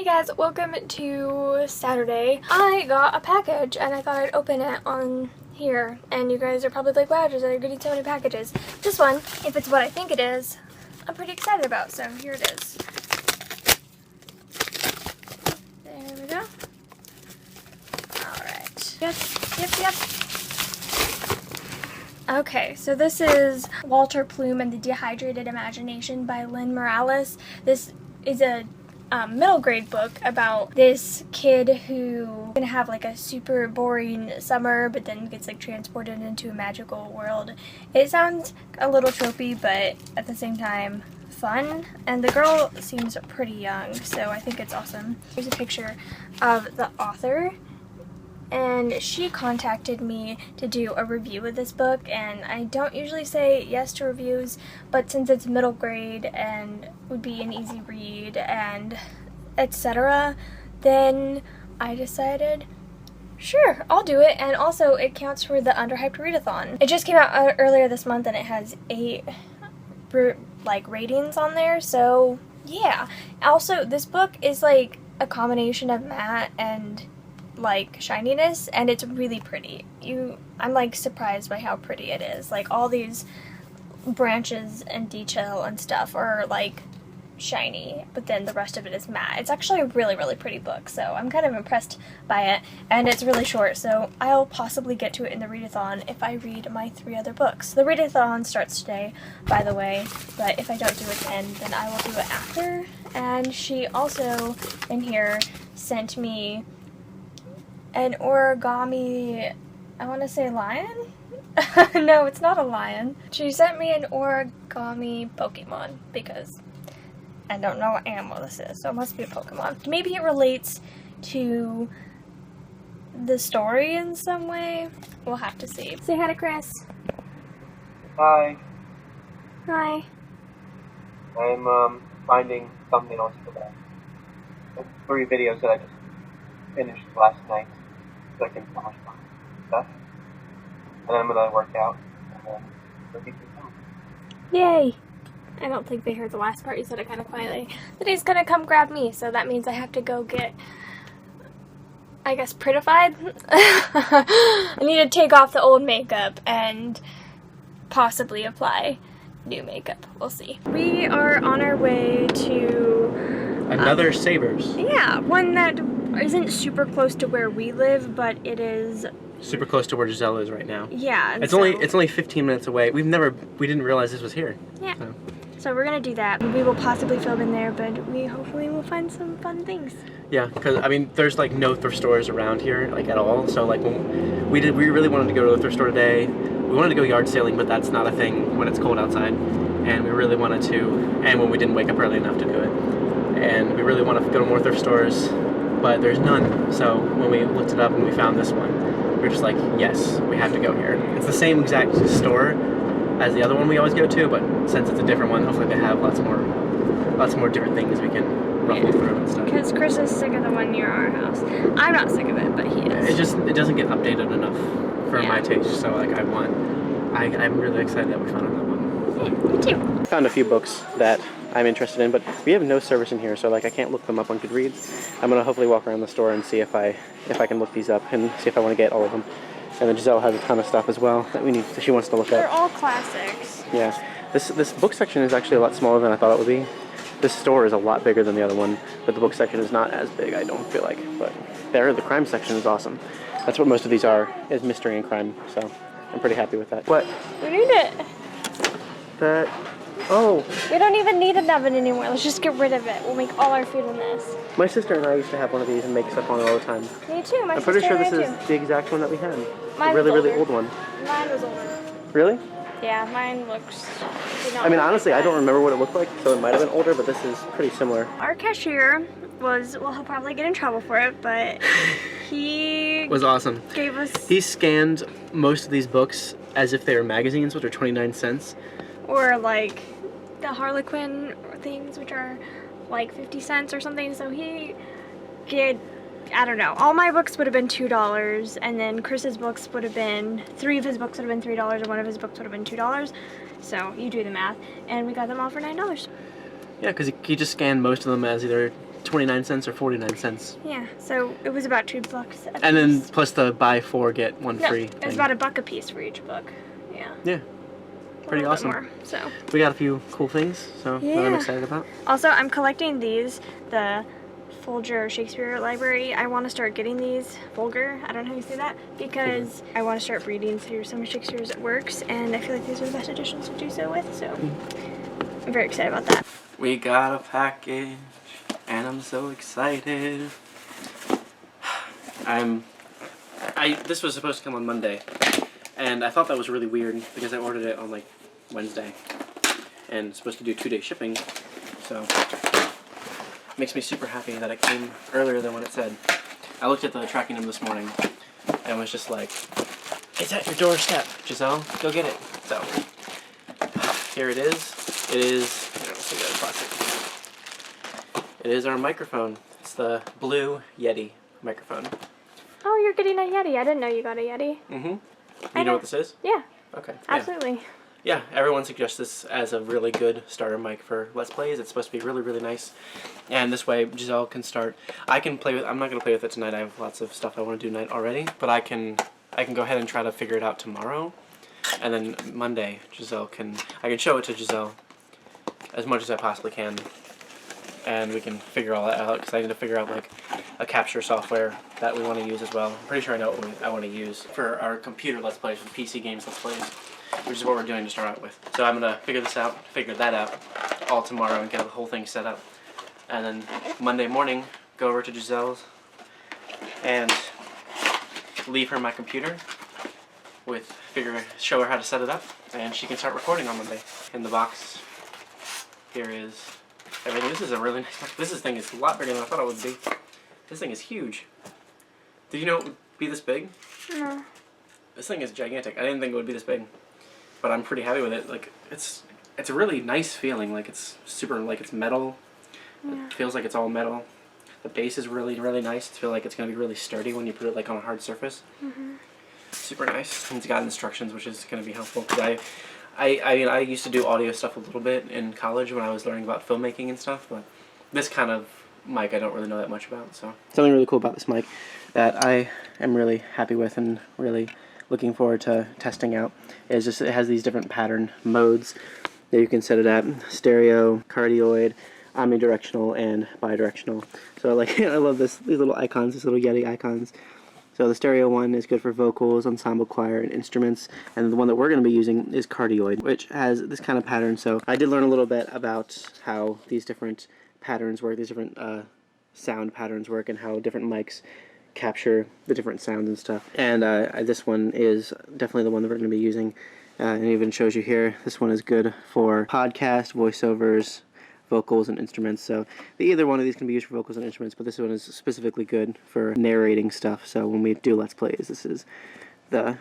guys, welcome to Saturday. I got a package and I thought I'd open it on here, and you guys are probably like, wow, Giselle, you're getting so many packages. This one, if it's what I think it is, I'm pretty excited about, so here it is. There we go. Alright. Yep. Okay, so this is Walter Plume and the Dehydrated Imagination by Lynn Morales. This is a middle grade book about this kid who gonna have like a super boring summer but then gets like transported into a magical world. It sounds a little tropey, but at the same time fun, and the girl seems pretty young, so I think it's awesome. Here's a picture of the author, and she contacted me to do a review of this book, and I don't usually say yes to reviews, but since it's middle grade and would be an easy read and etc., then I decided sure, I'll do it. And also it counts for the Underhyped Readathon. It just came out earlier this month and it has 8 like ratings on there, so yeah. Also, this book is like a combination of matte and like shininess, and it's really pretty. I'm like surprised by how pretty it is. Like all these branches and detail and stuff are like shiny, but then the rest of it is matte. It's actually a really pretty book, so I'm kind of impressed by it, and it's really short, so I'll possibly get to it in the readathon if I read my 3 other books. The readathon starts today, by the way, but if I don't do it then I will do it after. And she also in here sent me an origami, I want to say lion? No, it's not a lion. She sent me an origami Pokemon because I don't know what animal this is, so it must be a Pokemon. Maybe it relates to the story in some way. We'll have to see. Say hi to Chris. Hi. Hi. I'm finding thumbnails for the 3 videos that I just finished last night, so I can polish my stuff. And then I'm gonna work out and then review the film. Yay! I don't think they heard the last part. You said it kind of quietly. But he's gonna come grab me, so that means I have to go get, I guess, prettified. I need to take off the old makeup and possibly apply new makeup. We'll see. We are on our way to another Savers. Yeah, one that isn't super close to where we live, but it is Super close to where Giselle is right now. Yeah. It's only 15 minutes away. We didn't realize this was here. Yeah. So we're gonna do that. We will possibly film in there, but we hopefully will find some fun things. Yeah, because I mean, there's like no thrift stores around here, like at all. So like when we really wanted to go to the thrift store today. We wanted to go yard sailing, but that's not a thing when it's cold outside. And we really wanted to, and when we didn't wake up early enough to do it. And we really want to go to more thrift stores, but there's none. So when we looked it up and we found this one, we were just like, yes, we have to go here. It's the same exact store as the other one we always go to, but since it's a different one, hopefully they have lots more different things we can ruffle through and stuff. Because Chris is sick of the one near our house. I'm not sick of it, but he is. It doesn't get updated enough for my taste, so like I'm really excited that we found another one. Yeah, me too. I found a few books that I'm interested in, but we have no service in here, so like I can't look them up on Goodreads. I'm gonna hopefully walk around the store and see if I can look these up and see if I want to get all of them. And then Giselle has a ton of stuff as well that she wants to look at. They're all classics. Yeah. This book section is actually a lot smaller than I thought it would be. This store is a lot bigger than the other one, but the book section is not as big, I don't feel like. But the crime section is awesome. That's what most of these are, is mystery and crime, so I'm pretty happy with that. What? We need it. Oh. We don't even need an oven anymore. Let's just get rid of it. We'll make all our food in this. My sister and I used to have one of these and make stuff on it all the time. Me too. I'm pretty sure this is the exact one that we had. Mine a really old one. Mine was older. Really? Yeah, mine looks... I mean, honestly, I don't remember what it looked like, so it might have been older, but this is pretty similar. Our cashier was, well, he'll probably get in trouble for it, but he... was awesome. Gave us... He scanned most of these books as if they were magazines, which are 29 cents. Or like the Harlequin things, which are like 50 cents or something, so he did, I don't know, all my books would have been $2, and then Chris's books would have been, 3 of his books would have been $3, and 1 of his books would have been $2, so you do the math, and we got them all for $9. Yeah, because he just scanned most of them as either 29 cents or 49 cents. Yeah, so it was about $2 a And then piece. plus the buy 4 get 1 No, free it was thing. about $1 a piece for each book. Yeah. Yeah. Pretty a little awesome. bit more, so. We got a few cool things, so that I'm excited about. Also, I'm collecting these, the Folger Shakespeare Library. I want to start getting these, Folger, I don't know how you say that, because I want to start reading through some of Shakespeare's works, and I feel like these are the best editions to do so with, so I'm very excited about that. We got a package, and I'm so excited. This was supposed to come on Monday, and I thought that was really weird because I ordered it on like Wednesday, and it's supposed to do 2-day shipping, so it makes me super happy that it came earlier than what it said. I looked at the tracking number this morning, and was just like, it's at your doorstep, Giselle, go get it. So, here it is. It is, it is our microphone. It's the Blue Yeti Microphone. Oh, you're getting a Yeti. I didn't know you got a Yeti. Mm-hmm. You know what this is? Yeah. Okay. Absolutely. Yeah, everyone suggests this as a really good starter mic for Let's Plays. It's supposed to be really, really nice. And this way, Giselle can start. I can play with, I'm not going to play with it tonight. I have lots of stuff I want to do tonight already. But I can go ahead and try to figure it out tomorrow. And then Monday, I can show it to Giselle as much as I possibly can. And we can figure all that out, because I need to figure out like a capture software that we want to use as well. I'm pretty sure I know what I want to use for our computer Let's Plays, for PC games Let's Plays, which is what we're doing to start out with. So I'm going to figure that out all tomorrow and get the whole thing set up. And then Monday morning, go over to Giselle's and leave her my computer show her how to set it up, and she can start recording on Monday. In the box, here is everything. This is a really nice box. This thing is a lot bigger than I thought it would be. This thing is huge. Did you know it would be this big? No. This thing is gigantic. I didn't think it would be this big, but I'm pretty happy with it. Like it's a really nice feeling. Like it's super, like it's metal. Yeah. It feels like it's all metal. The base is really, really nice. I feel like it's gonna be really sturdy when you put it like on a hard surface. Super nice. And it's got instructions, which is gonna be helpful. Cause I used to do audio stuff a little bit in college when I was learning about filmmaking and stuff, but this kind of mic I don't really know that much about. So something really cool about this mic that I am really happy with and really looking forward to testing out is just it has these different pattern modes that you can set it at: stereo, cardioid, omnidirectional, and bidirectional. So like I love these little icons, these little Yeti icons. So the stereo one is good for vocals, ensemble choir, and instruments, and the one that we're going to be using is cardioid, which has this kind of pattern. So I did learn a little bit about how these different patterns work, these different sound patterns work, and how different mics capture the different sounds and stuff. And this one is definitely the one that we're going to be using, and it even shows you here. This one is good for podcast, voiceovers, vocals, and instruments. So either one of these can be used for vocals and instruments, but this one is specifically good for narrating stuff. So when we do Let's Plays, this is the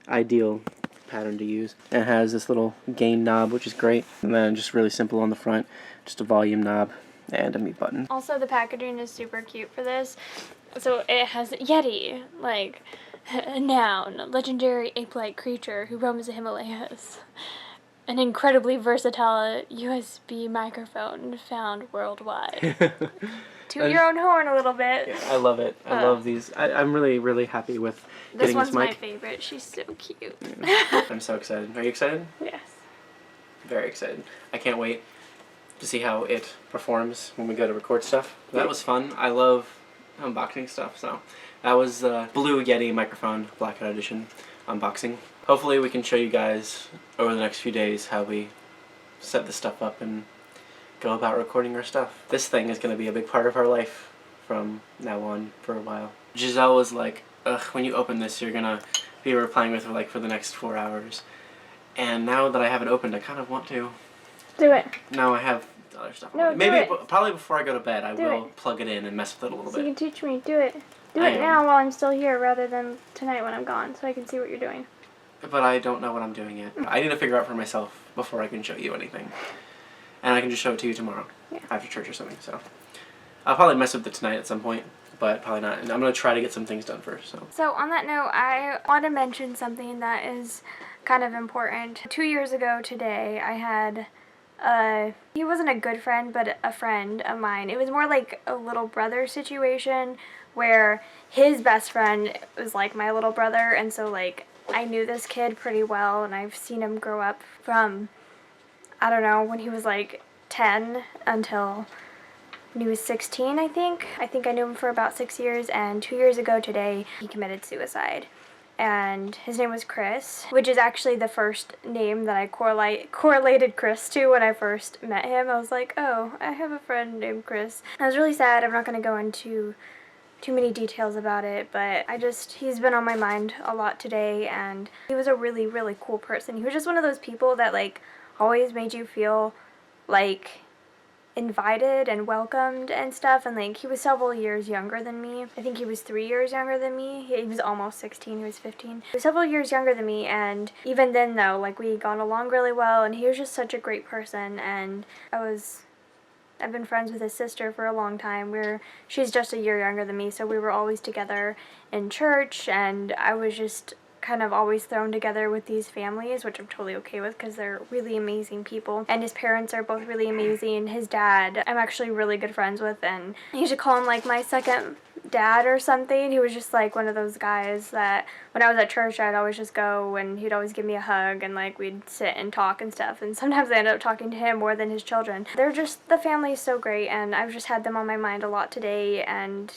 ideal pattern to use. It has this little gain knob, which is great, and then just really simple on the front, just a volume knob and a mute button. Also, the packaging is super cute for this. So it has Yeti, like, a noun, legendary ape-like creature who roams the Himalayas. An incredibly versatile USB microphone found worldwide. Toot your own horn a little bit. Yeah, I love it. I love these. I'm really, really happy with getting this mic. This one's my favorite. She's so cute. Yeah. I'm so excited. Are you excited? Yes. Very excited. I can't wait to see how it performs when we go to record stuff. That was fun. I love unboxing stuff. So that was the Blue Yeti Microphone Blackout Edition unboxing. Hopefully we can show you guys over the next few days how we set this stuff up and go about recording our stuff. This thing is going to be a big part of our life from now on for a while. Giselle was like, ugh, when you open this you're going to be playing with it for the next 4 hours. And now that I have it opened, I kind of want to. Do it. Now I have other stuff. No, maybe do it. Probably before I go to bed I Do will it. plug it in and mess with it a little So bit. you can teach me. Do it. Do it now while I'm still here rather than tonight when I'm gone, so I can see what you're doing. But I don't know what I'm doing yet. I need to figure out for myself before I can show you anything. And I can just show it to you tomorrow after church or something. So I'll probably mess with it tonight at some point, but probably not. And I'm going to try to get some things done first. So on that note, I want to mention something that is kind of important. 2 years ago today, I had he wasn't a good friend, but a friend of mine. It was more like a little brother situation where his best friend was like my little brother, and so like I knew this kid pretty well, and I've seen him grow up from, I don't know, when he was like 10 until when he was 16, I think. I think I knew him for about 6 years, and 2 years ago today, he committed suicide. And his name was Chris, which is actually the first name that I correlated Chris to when I first met him. I was like, oh, I have a friend named Chris. I was really sad. I'm not going to go into too many details about it, but he's been on my mind a lot today, and he was a really, really cool person. He was just one of those people that like always made you feel like invited and welcomed and stuff, and like he was several years younger than me. I think he was 3 years younger than me. He was almost 16, he was 15. He was several years younger than me, and even then though, like we got along really well, and he was just such a great person. And I've been friends with his sister for a long time. She's just a year younger than me, so we were always together in church, and I was just kind of always thrown together with these families, which I'm totally okay with because they're really amazing people. And his parents are both really amazing. His dad, I'm actually really good friends with, and I used to call him like my second dad or something. He was just like one of those guys that when I was at church, I'd always just go and he'd always give me a hug, and like we'd sit and talk and stuff. And sometimes I ended up talking to him more than his children. The family is so great, and I've just had them on my mind a lot today, and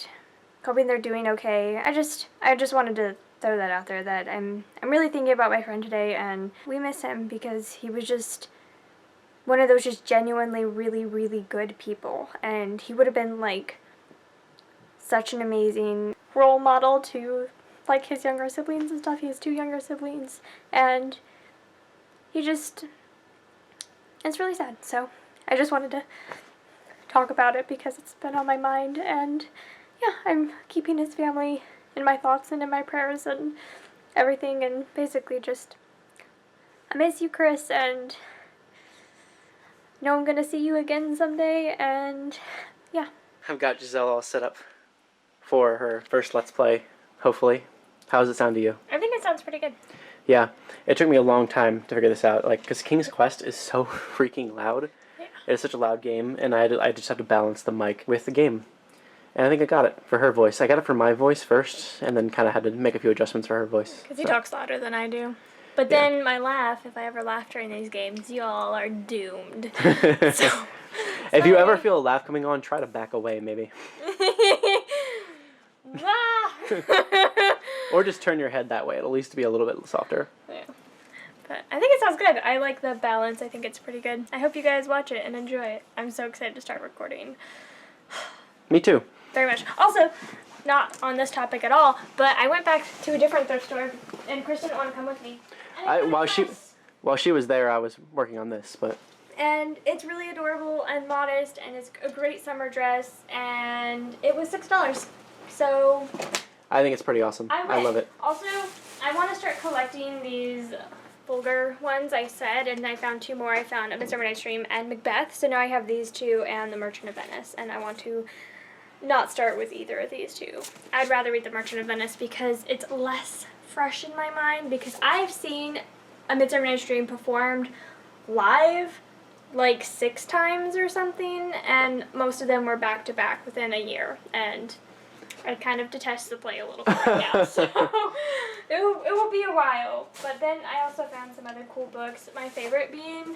hoping they're doing okay. I just wanted to throw that out there that I'm really thinking about my friend today, and we miss him because he was just one of those just genuinely really, really good people, and he would have been like such an amazing role model to like his younger siblings and stuff. He has 2 younger siblings, and it's really sad. So I just wanted to talk about it because it's been on my mind, and yeah, I'm keeping his family in my thoughts and in my prayers and everything, and basically just I miss you, Chris, and know I'm gonna see you again someday, and yeah. I've got Giselle all set up for her first Let's Play, hopefully. How does it sound to you? I think it sounds pretty good. Yeah, it took me a long time to figure this out, like, because King's Quest is so freaking loud. Yeah. It is such a loud game, and I just have to balance the mic with the game. And I think I got it for her voice. I got it for my voice first, and then kind of had to make a few adjustments for her voice. Because he talks louder than I do. But then my laugh, if I ever laugh during these games, y'all are doomed. So, if you ever feel a laugh coming on, try to back away, maybe. Or just turn your head that way. It'll at least be a little bit softer. Yeah. But I think it sounds good. I like the balance. I think it's pretty good. I hope you guys watch it and enjoy it. I'm so excited to start recording. Me too. Very much. Also, not on this topic at all, but I went back to a different thrift store, and Chris didn't want to come with me. While she was there, I was working on this, but. And it's really adorable and modest, and it's a great summer dress, and it was $6. So. I think it's pretty awesome. I love it. Also, I want to start collecting these vulgar ones I said, and I found 2 more. I found A Midsummer Night's Dream and Macbeth, so now I have these 2 and The Merchant of Venice, and I want to not start with either of these 2. I'd rather read The Merchant of Venice because it's less fresh in my mind, because I've seen A Midsummer Night's Dream performed live like 6 times or something, and most of them were back to back within a year, and I kind of detest the play a little bit right now, so it will be a while. But then I also found some other cool books, my favorite being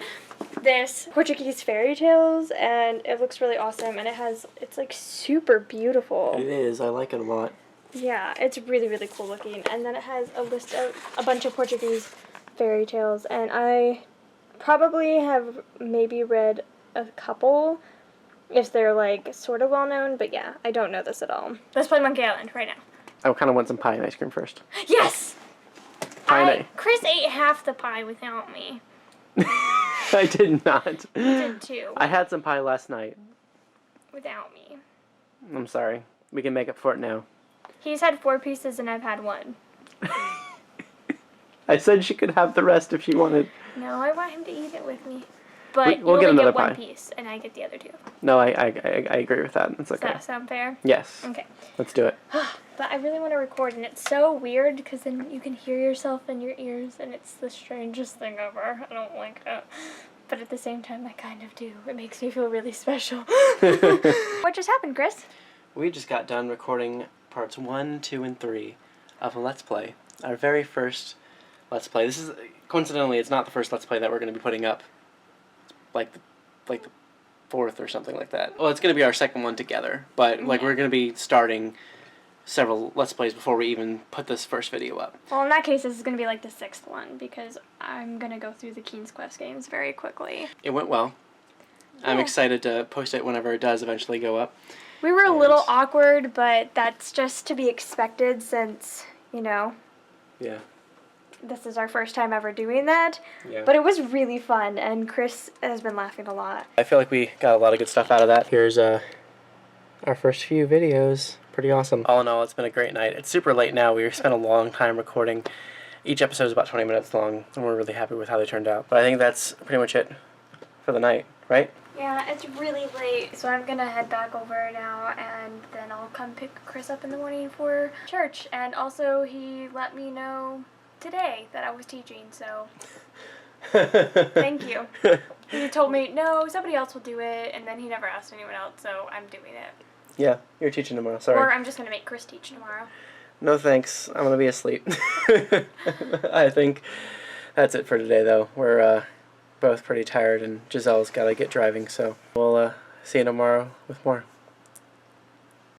this Portuguese fairy tales, and it looks really awesome, and it's like super beautiful. It is. I like it a lot. Yeah, it's really, really cool looking. And then it has a list of a bunch of Portuguese fairy tales, and I probably have maybe read a couple if they're like sort of well known, but yeah, I don't know this at all. Let's play Monkey Island right now. I kind of want some pie and ice cream first. Yes! Pie. Chris ate half the pie without me. I did not. You did too. I had some pie last night. Without me. I'm sorry. We can make up for it now. He's had 4 pieces and I've had 1. I said she could have the rest if she wanted. No, I want him to eat it with me. But we'll you only get another get 1 pie. piece and I get the other 2. No, I agree with that. It's okay. Does that sound fair? Yes. Okay. Let's do it. But I really want to record, and it's so weird because then you can hear yourself in your ears, and it's the strangest thing ever. I don't like it. but at the same time, I kind of do. It makes me feel really special. What just happened, Chris? We just got done recording parts 1, 2, and 3 of a Let's Play. Our very first Let's Play. This is, coincidentally, it's not the first Let's Play that we're going to be putting up. Like the fourth or something like that. Well, it's going to be our second one together, but like we're going to be starting several Let's Plays before we even put this first video up. Well, in that case, this is going to be like the 6th one, because I'm going to go through the Keen's Quest games very quickly. It went well. Yeah. I'm excited to post it whenever it does eventually go up. We were a little awkward, but that's just to be expected since, you know, this is our first time ever doing that. Yeah. But it was really fun, and Chris has been laughing a lot. I feel like we got a lot of good stuff out of that. Here's our first few videos. Pretty awesome. All in all, it's been a great night. It's super late now. We spent a long time recording. Each episode is about 20 minutes long, and we're really happy with how they turned out. But I think that's pretty much it for the night, right? Yeah, it's really late, so I'm gonna head back over now, and then I'll come pick Chris up in the morning for church. And also, he let me know today that I was teaching, so thank you. He told me, no, somebody else will do it, and then he never asked anyone else, so I'm doing it. Yeah, you're teaching tomorrow, sorry. Or I'm just gonna make Chris teach tomorrow. No thanks, I'm gonna be asleep. I think that's it for today, though. We're both pretty tired, and Giselle's gotta get driving, so we'll see you tomorrow with more.